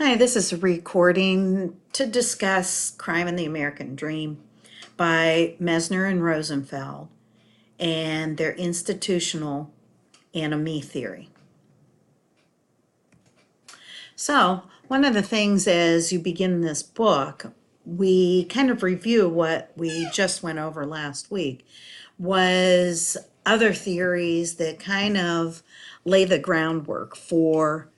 Hi, this is a recording to discuss Crime in the American Dream by Mesner and Rosenfeld and their institutional anomie theory. So, one of the things as you begin this book, we kind of review what we just went over last week, was other theories that kind of lay the groundwork for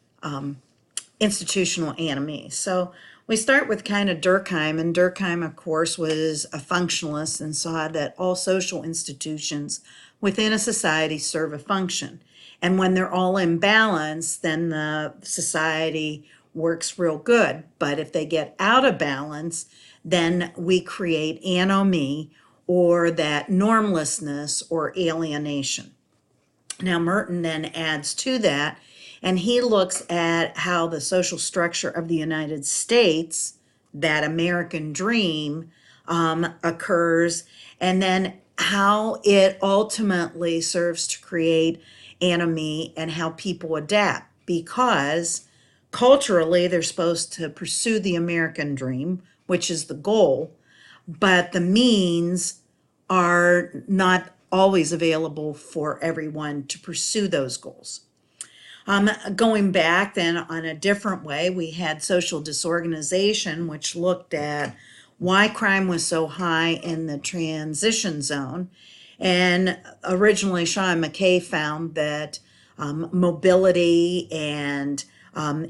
institutional anomie. So we start with kind of Durkheim, and Durkheim, of course, was a functionalist and saw that all social institutions within a society serve a function. And when they're all in balance, then the society works real good. But if they get out of balance, then we create anomie or that normlessness or alienation. Now, Merton then adds to that, and he looks at how the social structure of the United States, that American dream, occurs, and then how it ultimately serves to create anomie and how people adapt. Because culturally, they're supposed to pursue the American dream, which is the goal, but the means are not always available for everyone to pursue those goals. Going back then on a different way, we had social disorganization, which looked at why crime was so high in the transition zone. And originally, Shaw and McKay found that mobility and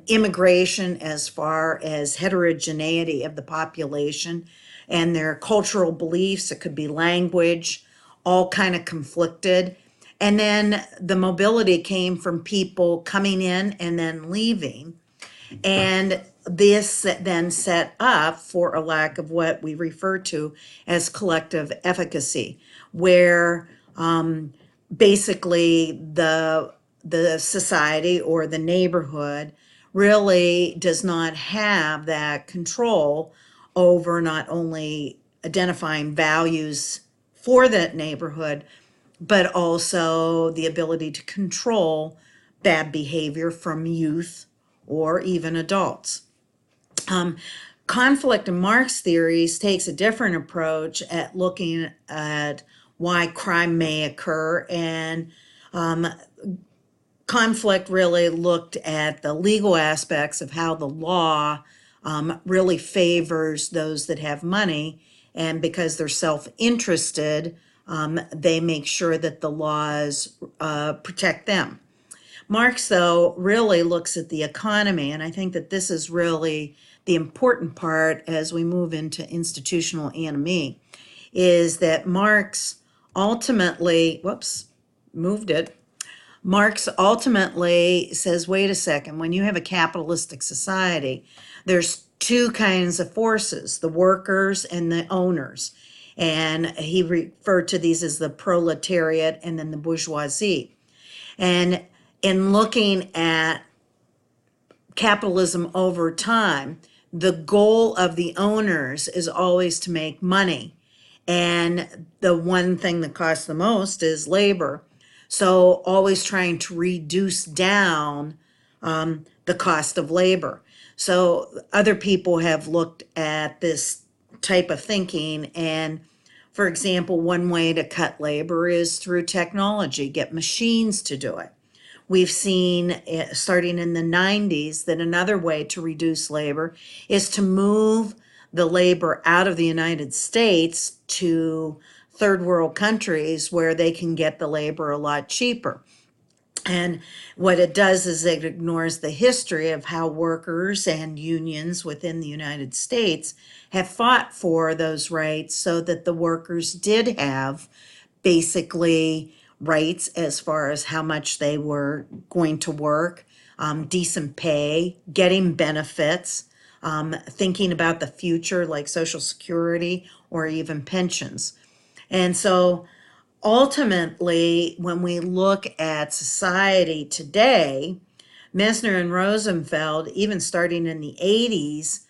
immigration, as far as heterogeneity of the population and their cultural beliefs, it could be language, all kind of conflicted. And then the mobility came from people coming in and then leaving. And this then set up for a lack of what we refer to as collective efficacy, where basically the society or the neighborhood really does not have that control over not only identifying values for that neighborhood, but also the ability to control bad behavior from youth or even adults. Conflict in Marx theories takes a different approach at looking at why crime may occur, and conflict really looked at the legal aspects of how the law really favors those that have money, and because they're self-interested, they make sure that the laws protect them. Marx, though, really looks at the economy, and I think that this is really the important part as we move into institutional anomie, is that Marx ultimately, Marx ultimately says, wait a second, when you have a capitalistic society, there's two kinds of forces, the workers and the owners. And he referred to these as the proletariat and then the bourgeoisie. And in looking at capitalism over time, the goal of the owners is always to make money. And the one thing that costs the most is labor. So always trying to reduce down the cost of labor. So other people have looked at this type of thinking, and for example, one way to cut labor is through technology, get machines to do it. We've seen, starting in the 90s, that another way to reduce labor is to move the labor out of the United States to third world countries where they can get the labor a lot cheaper. And what it does is it ignores the history of how workers and unions within the United States have fought for those rights so that the workers did have basically rights as far as how much they were going to work, decent pay, getting benefits, thinking about the future like Social Security or even pensions. And so ultimately, when we look at society today, Messner and Rosenfeld, even starting in the 80s,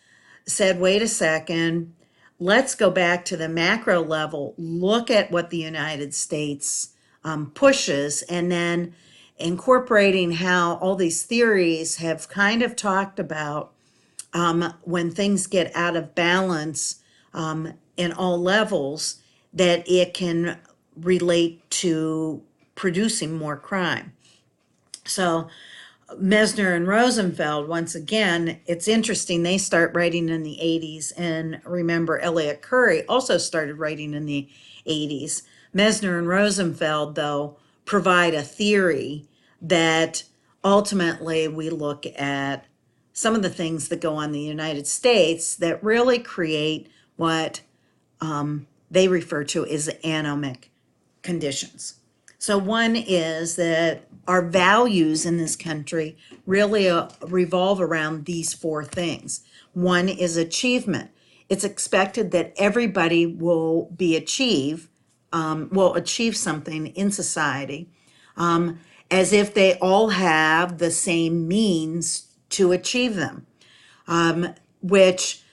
said, wait a second, let's go back to the macro level, look at what the United States pushes, and then incorporating how all these theories have kind of talked about when things get out of balance in all levels, that it can relate to producing more crime. So Mesner and Rosenfeld, once again, it's interesting. They start writing in the 80s. And remember, Elliott Curry also started writing in the 80s. Mesner and Rosenfeld, though, provide a theory that ultimately we look at some of the things that go on in the United States that really create what they refer to as anomic conditions. So one is that our values in this country really revolve around these four things. One is achievement. It's expected that everybody will achieve something in society, as if they all have the same means to achieve them, which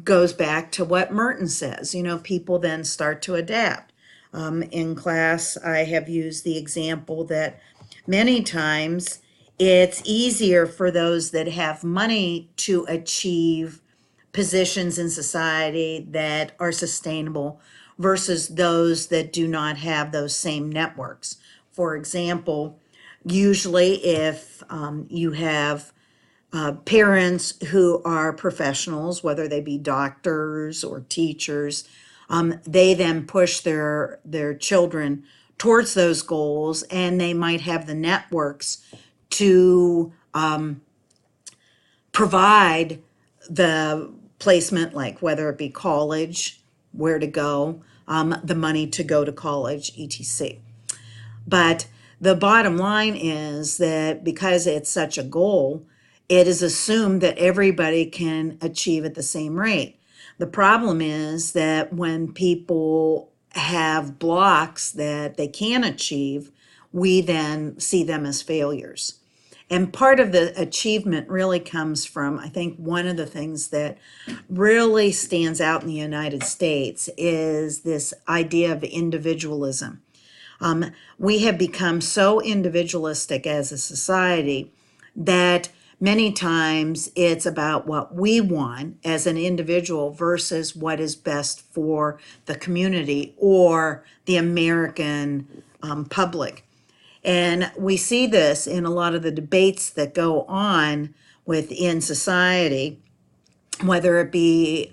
goes back to what Merton says. People then start to adapt. In class, I have used the example that many times it's easier for those that have money to achieve positions in society that are sustainable versus those that do not have those same networks. For example, usually if you have parents who are professionals, whether they be doctors or teachers, they then push their children towards those goals, and they might have the networks to provide the placement, like whether it be college, where to go, the money to go to college, etc. But the bottom line is that because it's such a goal, it is assumed that everybody can achieve at the same rate. The problem is that when people have blocks that they can achieve, we then see them as failures. And part of the achievement really comes from, I think, one of the things that really stands out in the United States is this idea of individualism. We have become so individualistic as a society that many times it's about what we want as an individual versus what is best for the community or the American public. And we see this in a lot of the debates that go on within society, whether it be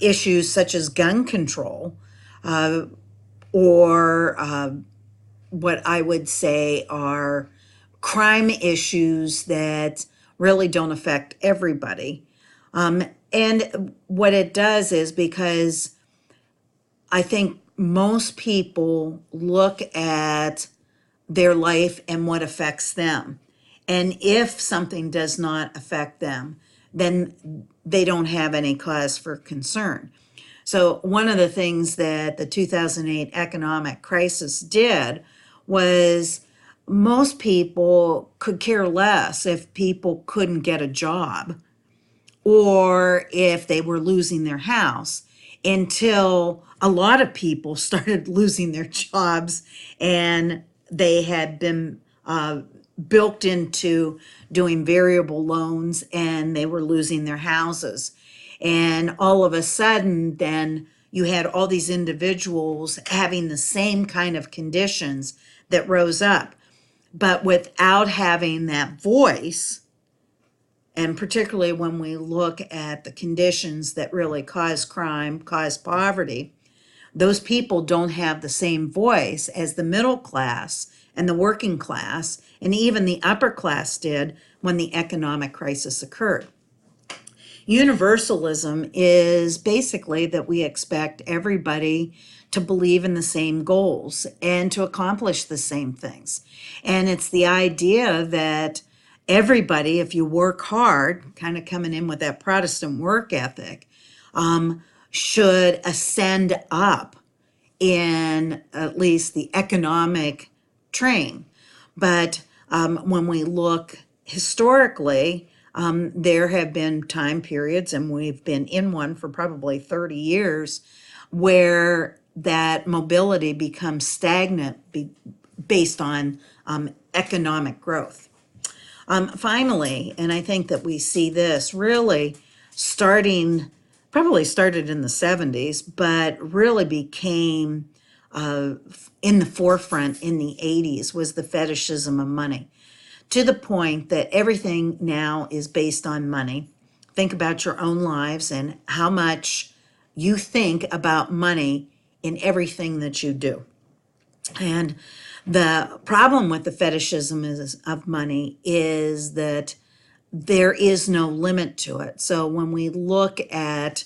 issues such as gun control, or what I would say are crime issues that really don't affect everybody. And what it does is, because I think most people look at their life and what affects them. And if something does not affect them, then they don't have any cause for concern. So one of the things that the 2008 economic crisis did was most people could care less if people couldn't get a job or if they were losing their house, until a lot of people started losing their jobs and they had been bilked into doing variable loans and they were losing their houses. And all of a sudden, then you had all these individuals having the same kind of conditions that rose up, but without having that voice. And particularly when we look at the conditions that really cause crime, cause poverty, those people don't have the same voice as the middle class and the working class and even the upper class did when the economic crisis occurred. Universalism is basically that we expect everybody to believe in the same goals and to accomplish the same things. And it's the idea that everybody, if you work hard, kind of coming in with that Protestant work ethic, should ascend up in at least the economic train. But when we look historically, there have been time periods, and we've been in one for probably 30 years, where that mobility becomes stagnant based on economic growth. Finally, and I think that we see this really starting, probably started in the 70s, but really became in the forefront in the 80s, was the fetishism of money, to the point that everything now is based on money. Think about your own lives and how much you think about money in everything that you do. And the problem with the fetishism of money is that there is no limit to it. So when we look at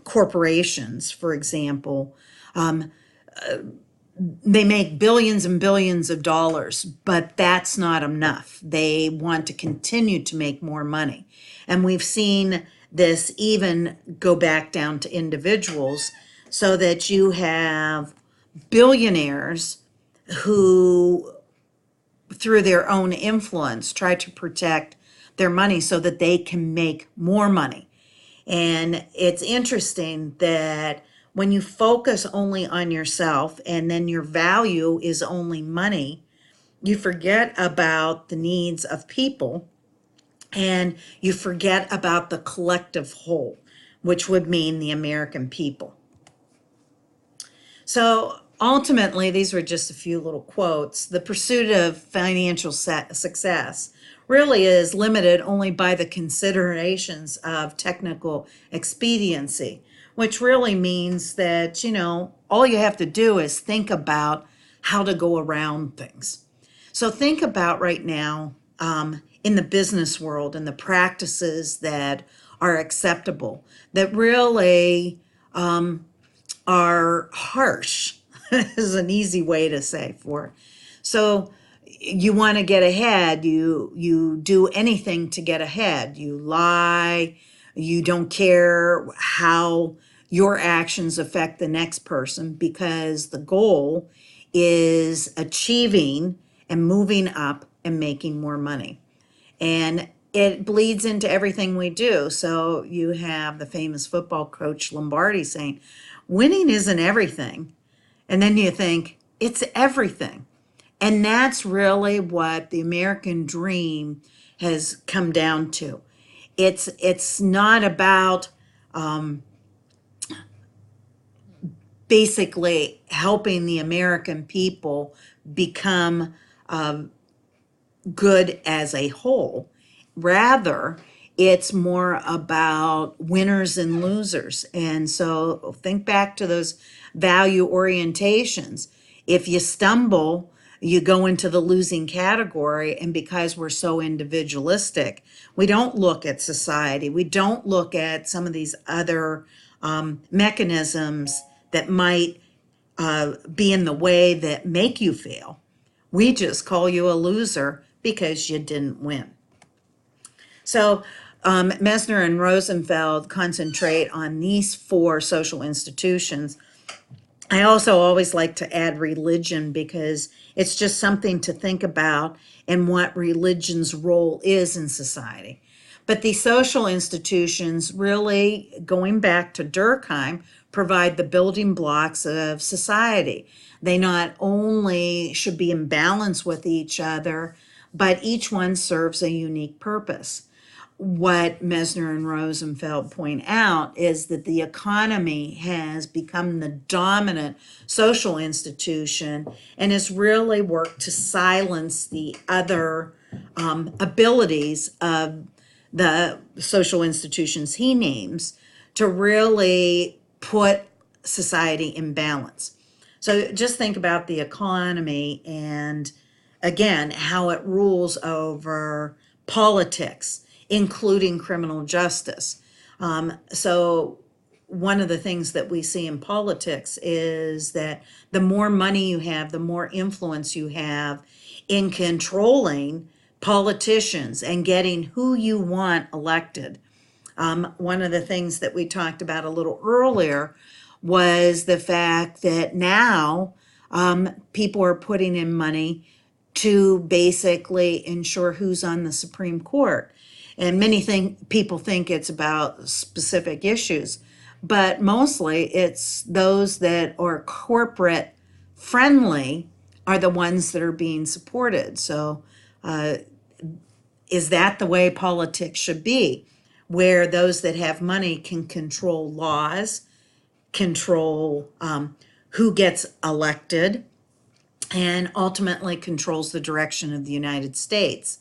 corporations, for example, they make billions and billions of dollars, but that's not enough. They want to continue to make more money. And we've seen this even go back down to individuals, so that you have billionaires who, through their own influence, try to protect their money so that they can make more money. And it's interesting that when you focus only on yourself and then your value is only money, you forget about the needs of people and you forget about the collective whole, which would mean the American people. So ultimately, these were just a few little quotes. The pursuit of financial success really is limited only by the considerations of technical expediency, which really means that, all you have to do is think about how to go around things. So think about right now, in the business world and the practices that are acceptable, that really are harsh is an easy way to say for it. So you want to get ahead, you do anything to get ahead. You lie, you don't care how your actions affect the next person, because the goal is achieving and moving up and making more money. And it bleeds into everything we do. So you have the famous football coach Lombardi saying, winning isn't everything. And then you think, it's everything. And that's really what the American dream has come down to. It's not about basically helping the American people become good as a whole. Rather, it's more about winners and losers. And so think back to those value orientations. If you stumble, you go into the losing category. And because we're so individualistic, we don't look at society. We don't look at some of these other mechanisms that might be in the way that make you fail. We just call you a loser because you didn't win. So Mesner and Rosenfeld concentrate on these four social institutions. I also always like to add religion, because it's just something to think about and what religion's role is in society. But these social institutions, really going back to Durkheim, provide the building blocks of society. They not only should be in balance with each other, but each one serves a unique purpose. What Mesner and Rosenfeld point out is that the economy has become the dominant social institution and has really worked to silence the other abilities of the social institutions he names to really put society in balance. So just think about the economy and, again, how it rules over politics, including criminal justice. So one of the things that we see in politics is that the more money you have, the more influence you have in controlling politicians and getting who you want elected. One of the things that we talked about a little earlier was the fact that now people are putting in money to basically ensure who's on the Supreme Court. And many people think it's about specific issues, but mostly it's those that are corporate friendly are the ones that are being supported. So is that the way politics should be, where those that have money can control laws, control who gets elected, and ultimately controls the direction of the United States,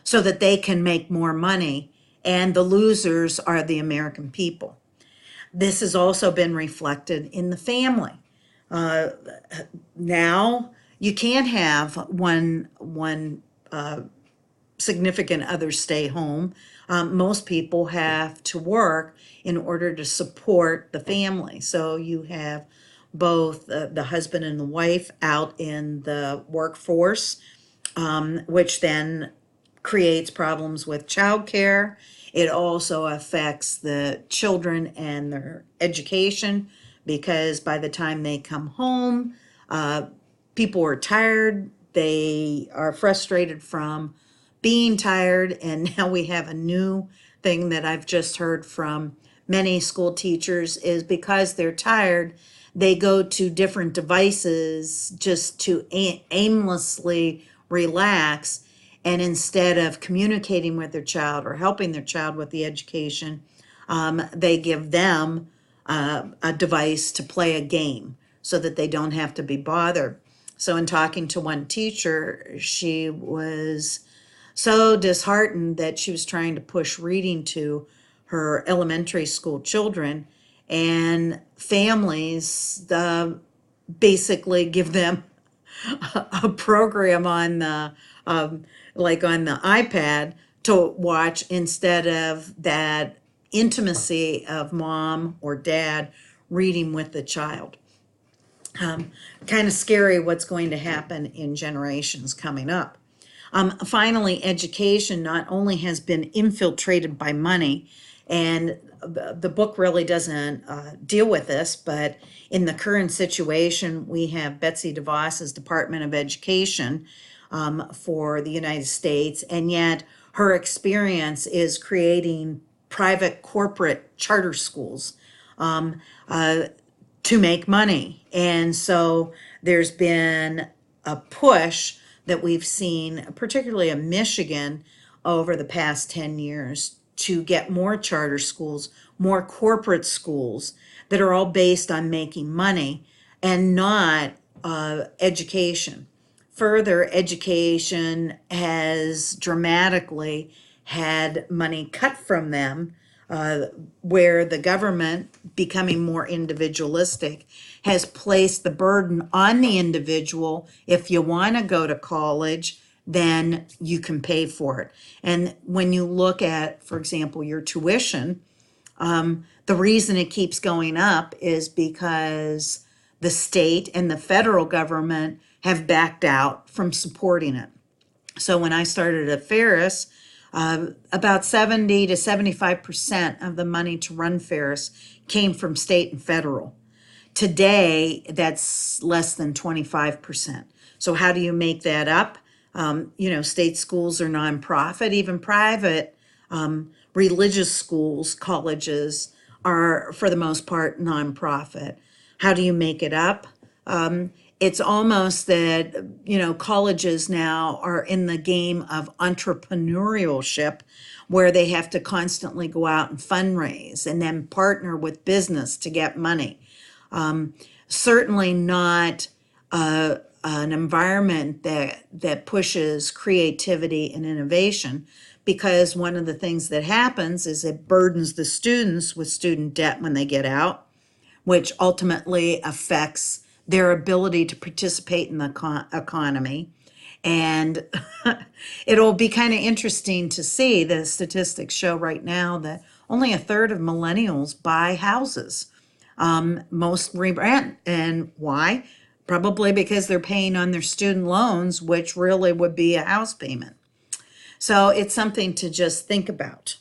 so that they can make more money, and the losers are the American people. This has also been reflected in the family. Now you can't have one significant other stay home. Most people have to work in order to support the family. So you have both the husband and the wife out in the workforce, which then creates problems with childcare. It also affects the children and their education, because by the time they come home, people are tired. They are frustrated from being tired. And now we have a new thing that I've just heard from many school teachers is because they're tired, they go to different devices just to aimlessly relax. And instead of communicating with their child or helping their child with the education, they give them a device to play a game so that they don't have to be bothered. So in talking to one teacher, she was so disheartened that she was trying to push reading to her elementary school children, and families basically give them a program on the like on the iPad to watch, instead of that intimacy of mom or dad reading with the child. Kind of scary what's going to happen in generations coming up. Finally, education not only has been infiltrated by money, and the book really doesn't deal with this, but in the current situation, we have Betsy DeVos's Department of Education for the United States, and yet her experience is creating private corporate charter schools to make money. And so there's been a push that we've seen, particularly in Michigan, over the past 10 years to get more charter schools, more corporate schools that are all based on making money and not education. Further, education has dramatically had money cut from them, where the government, becoming more individualistic, has placed the burden on the individual. If you want to go to college, then you can pay for it. And when you look at, for example, your tuition, the reason it keeps going up is because the state and the federal government have backed out from supporting it. So when I started at Ferris, about 70 to 75% of the money to run Ferris came from state and federal. Today, that's less than 25%. So how do you make that up? State schools are nonprofit, even private religious schools, colleges are for the most part nonprofit. How do you make it up? It's almost that, colleges now are in the game of entrepreneurship, where they have to constantly go out and fundraise and then partner with business to get money. Certainly not an environment that pushes creativity and innovation, because one of the things that happens is it burdens the students with student debt when they get out, which ultimately affects their ability to participate in the economy. And it'll be kind of interesting to see. The statistics show right now that only a third of millennials buy houses. Most rent. And why? Probably because they're paying on their student loans, which really would be a house payment. So it's something to just think about.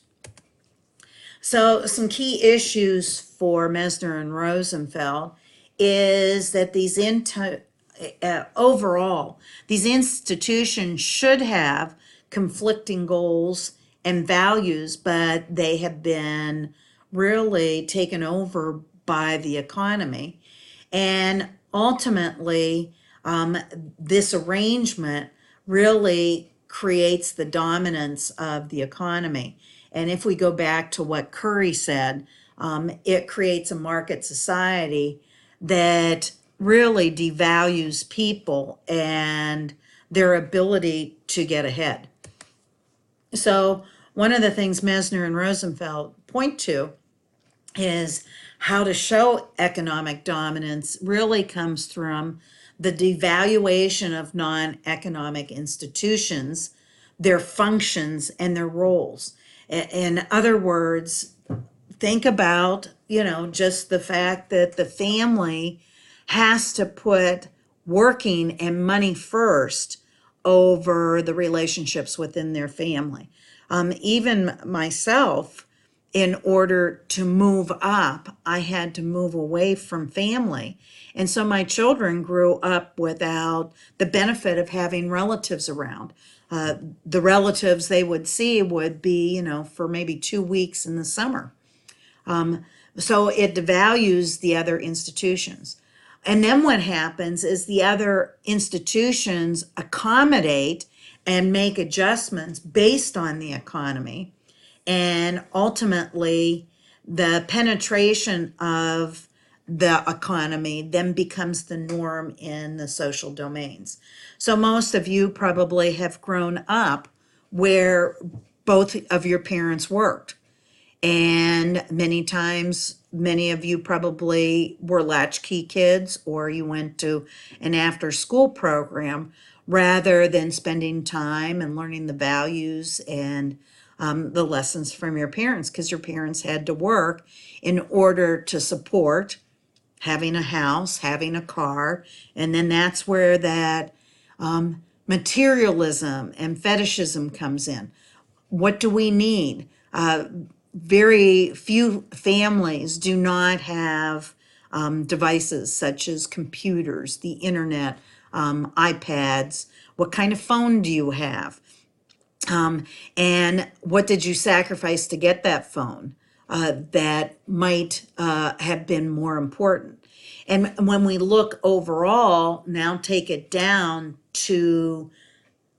So some key issues for Mesner and Rosenfeld is that overall, these institutions should have conflicting goals and values, but they have been really taken over by the economy. And ultimately, this arrangement really creates the dominance of the economy. And if we go back to what Curry said, it creates a market society that really devalues people and their ability to get ahead. So one of the things Mesner and Rosenfeld point to is how to show economic dominance really comes from the devaluation of non-economic institutions, their functions and their roles. In other words, think about, just the fact that the family has to put working and money first over the relationships within their family. Even myself, in order to move up, I had to move away from family. And so my children grew up without the benefit of having relatives around. The relatives they would see would be, for maybe 2 weeks in the summer. So it devalues the other institutions. And then what happens is the other institutions accommodate and make adjustments based on the economy. And ultimately, the penetration of the economy then becomes the norm in the social domains. So most of you probably have grown up where both of your parents worked. And many times, many of you probably were latchkey kids or you went to an after school program rather than spending time and learning the values and the lessons from your parents, because your parents had to work in order to support having a house, having a car. And then that's where that materialism and fetishism comes in. What do we need? Very few families do not have devices such as computers, the internet, iPads. What kind of phone do you have? And what did you sacrifice to get that phone that might have been more important? And when we look overall, now take it down to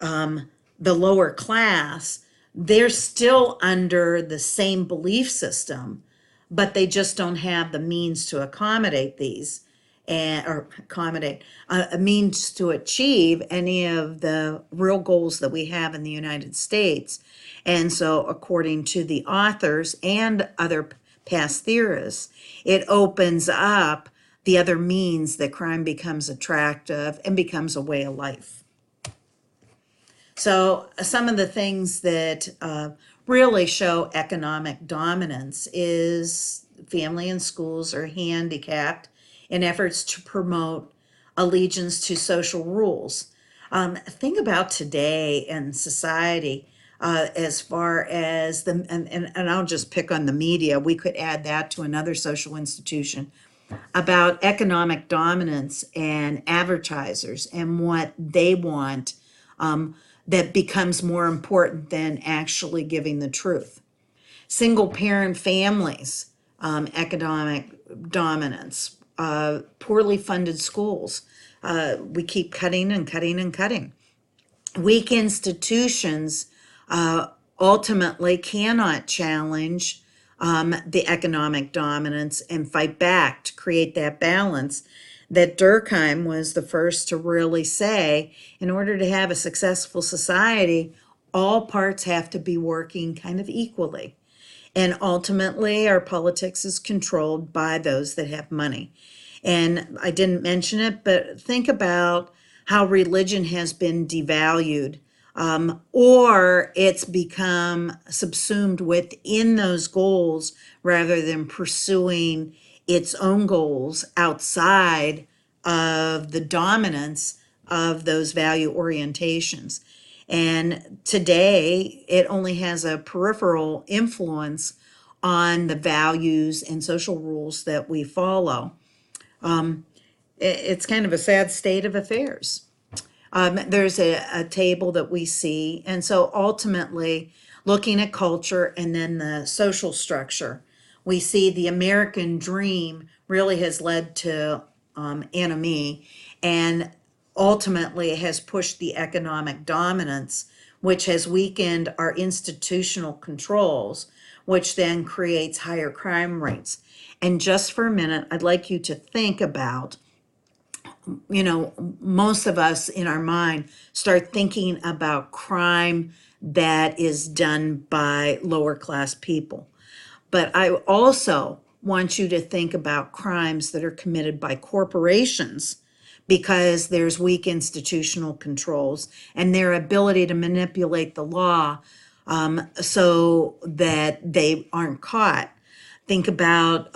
the lower class, they're still under the same belief system, but they just don't have the means to accommodate these or accommodate a means to achieve any of the real goals that we have in the United States. And so according to the authors and other past theorists, it opens up the other means that crime becomes attractive and becomes a way of life. So some of the things that really show economic dominance is family and schools are handicapped in efforts to promote allegiance to social rules. Think about today in society as far as and I'll just pick on the media. We could add that to another social institution about economic dominance and advertisers and what they want that becomes more important than actually giving the truth. Single parent families, economic dominance, poorly funded schools. We keep cutting and cutting and cutting. Weak institutions ultimately cannot challenge the economic dominance and fight back to create that balance that Durkheim was the first to really say, in order to have a successful society, all parts have to be working kind of equally. And ultimately, our politics is controlled by those that have money. And I didn't mention it, but think about how religion has been devalued, or it's become subsumed within those goals rather than pursuing its own goals outside of the dominance of those value orientations. And today, it only has a peripheral influence on the values and social rules that we follow. It's kind of a sad state of affairs. There's a table that we see. And so ultimately, looking at culture and then the social structure, we see the American dream really has led to anomie, and ultimately has pushed the economic dominance which has weakened our institutional controls, which then creates higher crime rates. And just for a minute, I'd like you to think about, most of us in our mind start thinking about crime that is done by lower class people. But I also want you to think about crimes that are committed by corporations, because there's weak institutional controls and their ability to manipulate the law, so that they aren't caught. Think about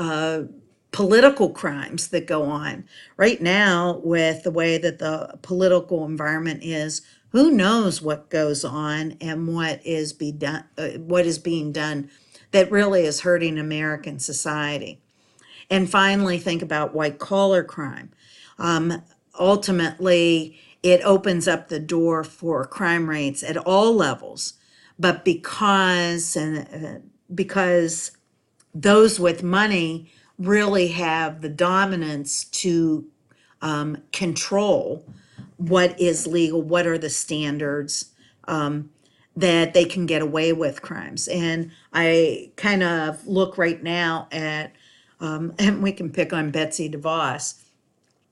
political crimes that go on right now with the way that the political environment is. Who knows what goes on and what is being done that really is hurting American society. And finally, think about white collar crime. Ultimately, it opens up the door for crime rates at all levels, but because those with money really have the dominance to control what is legal, what are the standards, that they can get away with crimes. And I kind of look right now at, and we can pick on Betsy DeVos.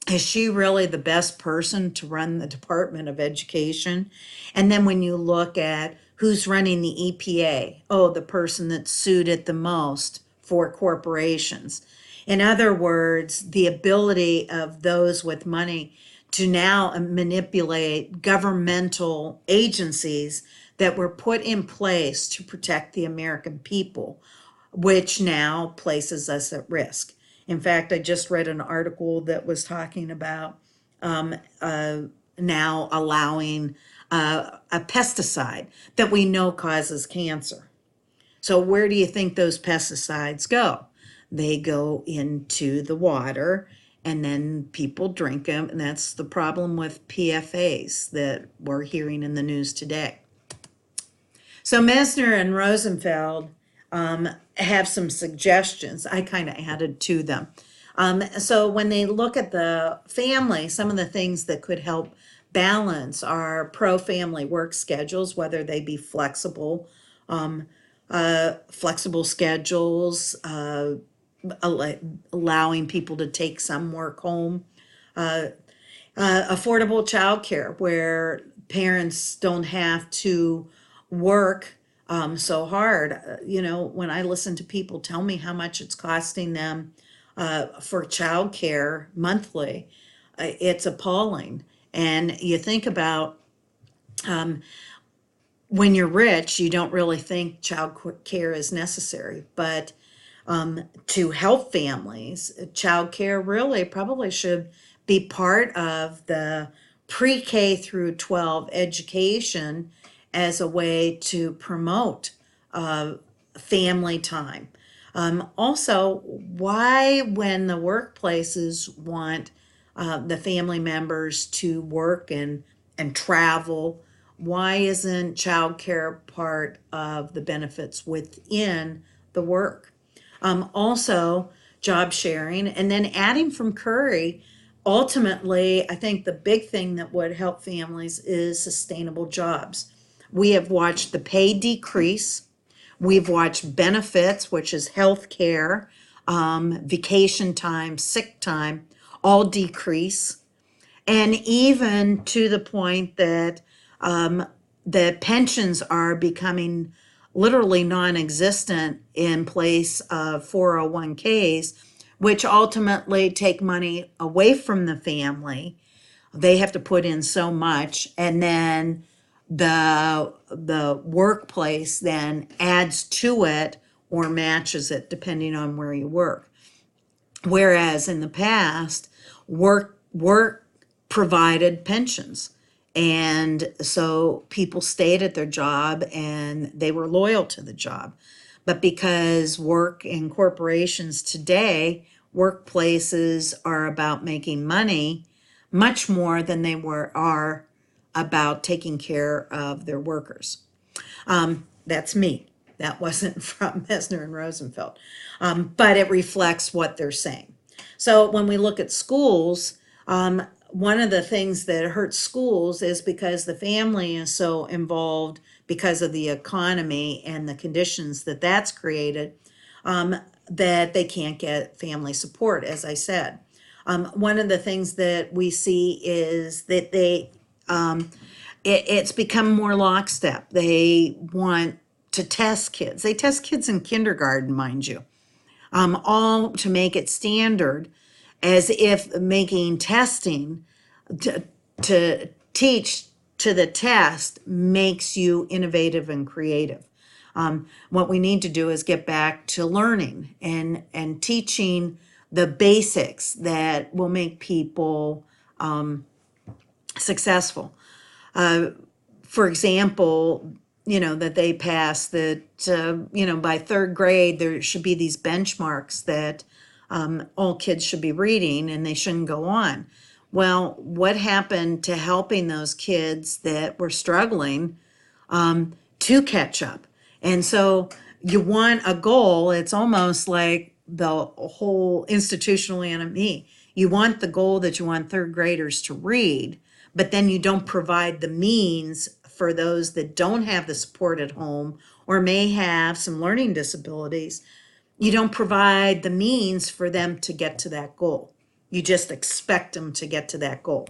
Is she really the best person to run the Department of Education? And then when you look at who's running the EPA, oh, the person that's sued it the most for corporations. In other words, the ability of those with money to now manipulate governmental agencies that were put in place to protect the American people, which now places us at risk. In fact, I just read an article that was talking about now allowing a pesticide that we know causes cancer. So where do you think those pesticides go? They go into the water, and then people drink them, and that's the problem with PFAS that we're hearing in the news today. So Mesner and Rosenfeld have some suggestions. I kind of added to them. So when they look at the family, some of the things that could help balance are pro-family work schedules, whether they be flexible schedules, allowing people to take some work home, affordable childcare where parents don't have to work so hard. When I listen to people tell me how much it's costing them for childcare monthly, it's appalling. And you think about when you're rich, you don't really think child care is necessary, but to help families, child care really probably should be part of the pre-K through 12 education as a way to promote family time. Also, why, when the workplaces want the family members to work and travel, why isn't childcare part of the benefits within the work? Also, job sharing, and then adding from Curry. Ultimately, I think the big thing that would help families is sustainable jobs. We have watched the pay decrease. We've watched benefits, which is health care, vacation time, sick time, all decrease. And even to the point that the pensions are becoming literally non-existent in place of 401ks, which ultimately take money away from the family. They have to put in so much, and then the workplace then adds to it or matches it depending on where you work. Whereas in the past, work provided pensions. And so people stayed at their job and they were loyal to the job. But because work in corporations today, workplaces are about making money much more than they are about taking care of their workers. That's me. That wasn't from Mesner and Rosenfeld. But it reflects what they're saying. So when we look at schools, one of the things that hurts schools is because the family is so involved because of the economy and the conditions that that's created, that they can't get family support, as I said. One of the things that we see is that it's become more lockstep. They want to test kids. They test kids in kindergarten, mind you, all to make it standard, as if making testing to, to teach to the test makes you innovative and creative. What we need to do is get back to learning and teaching the basics that will make people successful. For example, that they pass that, by third grade, there should be these benchmarks that all kids should be reading and they shouldn't go on. Well, what happened to helping those kids that were struggling to catch up? And so you want a goal. It's almost like the whole institutional anomie. You want the goal that you want third graders to read, but then you don't provide the means for those that don't have the support at home or may have some learning disabilities. You don't provide the means for them to get to that goal. You just expect them to get to that goal.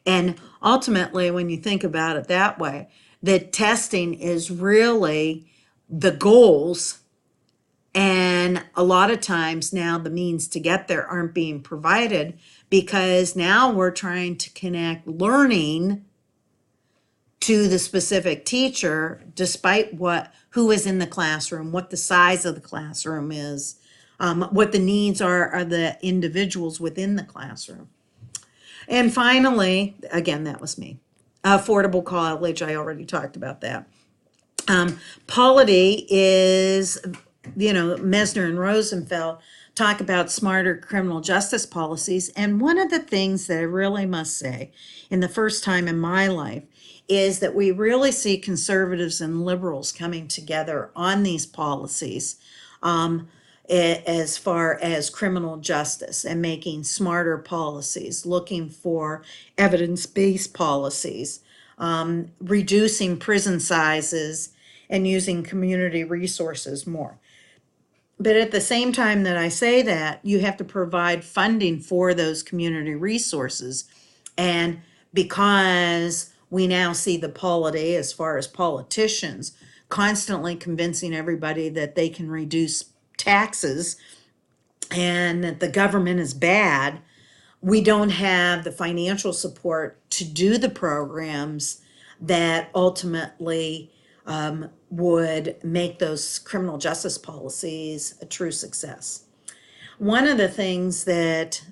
And ultimately, when you think about it that way, that testing is really the goals. And a lot of times now the means to get there aren't being provided, because now we're trying to connect learning to the specific teacher, despite who is in the classroom, what the size of the classroom is, what the needs are of the individuals within the classroom. And finally, again, that was me. Affordable college, I already talked about that. Polity is, Mesner and Rosenfeld talk about smarter criminal justice policies. And one of the things that I really must say, in the first time in my life, is that we really see conservatives and liberals coming together on these policies, as far as criminal justice and making smarter policies, looking for evidence-based policies, reducing prison sizes, and using community resources more. But at the same time that I say that, you have to provide funding for those community resources. And because we now see the polity, as far as politicians, constantly convincing everybody that they can reduce taxes and that the government is bad, we don't have the financial support to do the programs that ultimately would make those criminal justice policies a true success. One of the things that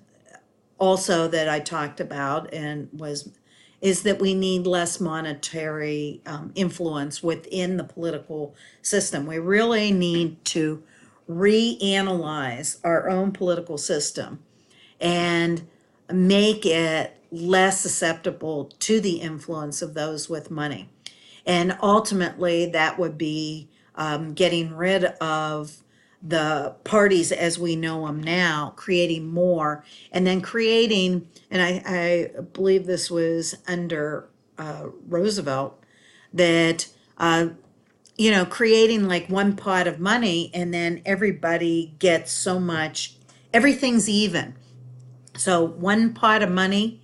also that I talked about is that we need less monetary influence within the political system. We really need to reanalyze our own political system and make it less susceptible to the influence of those with money. And ultimately, that would be getting rid of the parties as we know them now, creating more, and then creating, and I believe this was under Roosevelt, that, creating like one pot of money, and then everybody gets so much, everything's even. So one pot of money,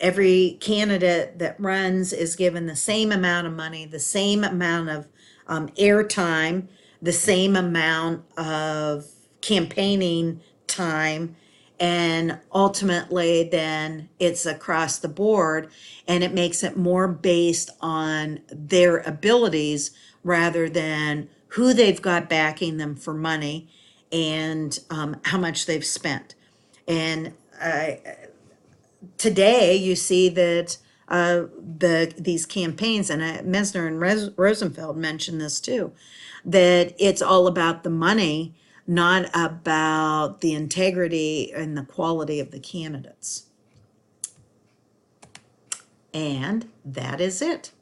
every candidate that runs is given the same amount of money, the same amount of airtime, the same amount of campaigning time, and ultimately then it's across the board, and it makes it more based on their abilities rather than who they've got backing them for money and how much they've spent. And today you see that these campaigns, and Mesner and Rosenfeld mentioned this too, that it's all about the money, not about the integrity and the quality of the candidates. And that is it.